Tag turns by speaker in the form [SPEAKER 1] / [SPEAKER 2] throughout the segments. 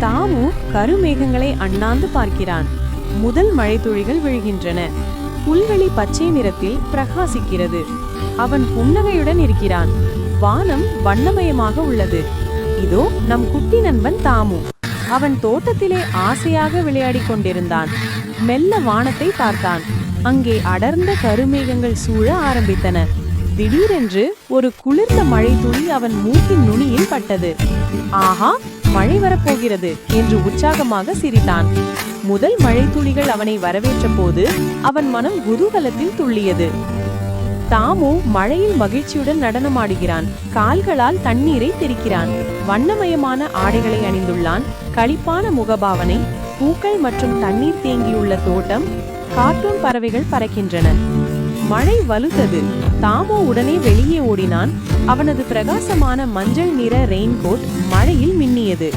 [SPEAKER 1] தாமு கருமேகங்களை அண்ணாந்து பார்க்கிறான். முதல் மழைத்துளிகள் விழுகின்றன. புல்வெளி பச்சை நிறத்தில் பிரகாசிக்கிறது. அவன் புன்னகையுடன் இருக்கிறான். வானம் வண்ணமயமாக உள்ளது. இதோ நம் குட்டி நண்பன் தாமு. அவன் தோட்டத்திலே ஆசையாக விளையாடிக் கொண்டிருந்தான். மெல்ல வானத்தை பார்த்தான். அங்கே அடர்ந்த கருமேகங்கள் சூழ ஆரம்பித்தன. திடீரென்று ஒரு குளிர்ந்த மழைத்துளி அவன் மூக்கின் நுனியில் பட்டது. ஆஹா, மழை வரப்போகிறது என்று உற்சாகமாக சிரித்தான். முதல் மழைத்துளிகள் அவனை வரவேற்ற போது அவன் மனம் குதூகலத்தில் துள்ளியது. தாமு மழையில் மகிழ்ச்சியுடன் நடனமாடுகிறான். கால்களால் தண்ணீரை தெறிக்கிறான். வண்ணமயமான ஆடைகளை அணிந்துள்ளான். களிப்பான முகபாவனை, பூக்கள் மற்றும் தண்ணீர் தேங்கியுள்ள தோட்டம். கார்ட்டூன் பறவைகள் பறக்கின்றன. மழை வலுத்தது. தாமு உடனே வெளியே ஓடினான். அவனது பிரகாசமான மஞ்சள் நிற ரெயின்கோட் மழையில் மின்னியது.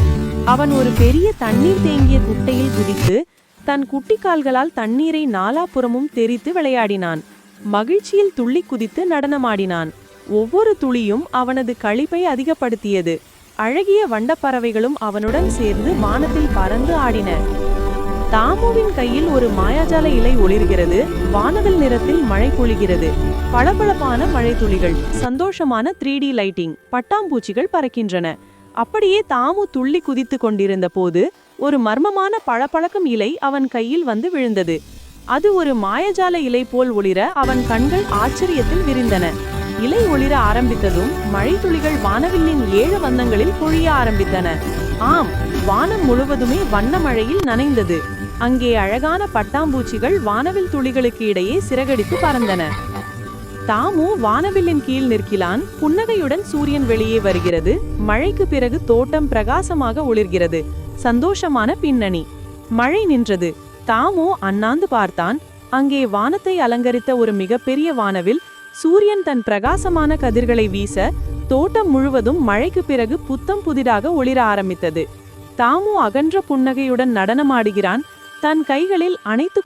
[SPEAKER 1] அவன் ஒரு பெரிய தண்ணீர் தேங்கிய குட்டையில் குதித்து தன் குட்டி கால்களால் தண்ணீரை நாலாபுறமும் தெரித்து விளையாடினான். மகிழ்ச்சியில் துள்ளி குதித்து நடனமாடினான். ஒவ்வொரு துளியும் அவனது களிப்பை அதிகப்படுத்தியது. அழகிய வண்டப்பறவைகளும் அவனுடன் சேர்ந்து வானத்தில் பறந்து ஆடின. தாமுவின் கையில் ஒரு மாயாஜால இலை ஒளிர்கிறது. வானவில் நிறத்தில் மழை பொழிகிறது. பளபளப்பான மழை துளிகள், சந்தோஷமான 3D லைட்டிங், பட்டாம்பூச்சிகள் பறக்கின்றன. அப்படியே தாமு துள்ளி குதித்து கொண்டிருந்த போது ஒரு மர்மமான பளபளக்கும் இலை அவன் கையில் வந்து விழுந்தது. அது ஒரு மாயஜால இலை போல் ஒளிர அவன் கண்கள் ஆச்சரியத்தில் விரிந்தன. இலை ஒளிர ஆரம்பித்ததும் மழை துளிகள் வானவில்லின் 7 வண்ணங்களில் பொழிய ஆரம்பித்தன. ஆம், வானம் முழுவதுமே வண்ண மழையில் நனைந்தது. அங்கே அழகான பட்டாம்பூச்சிகள் வானவில் துளிகளுக்கு இடையே சிறகடித்து பறந்தன. தாமு வானவில்லின் கீழ் நிற்கிறான். புன்னகையுடன் சூரியன் வெளியே வருகிறது. மழைக்கு பிறகு தோட்டம் பிரகாசமாக ஒளிர்கிறது. சந்தோஷமான பின்னணி. மழை நின்றது. தாமு அண்ணாந்து பார்த்தான். அங்கே வானத்தை அலங்கரித்த ஒரு மிகப்பெரிய வானவில். சூரியன் தன் பிரகாசமான கதிர்களை வீச தோட்டம் முழுவதும் மழைக்கு பிறகு புத்தம் புதிதாக ஒளிர ஆரம்பித்தது. தாமு அகன்ற புன்னகையுடன் நடனமாடுகிறான். தன் கைகளில் அணைத்து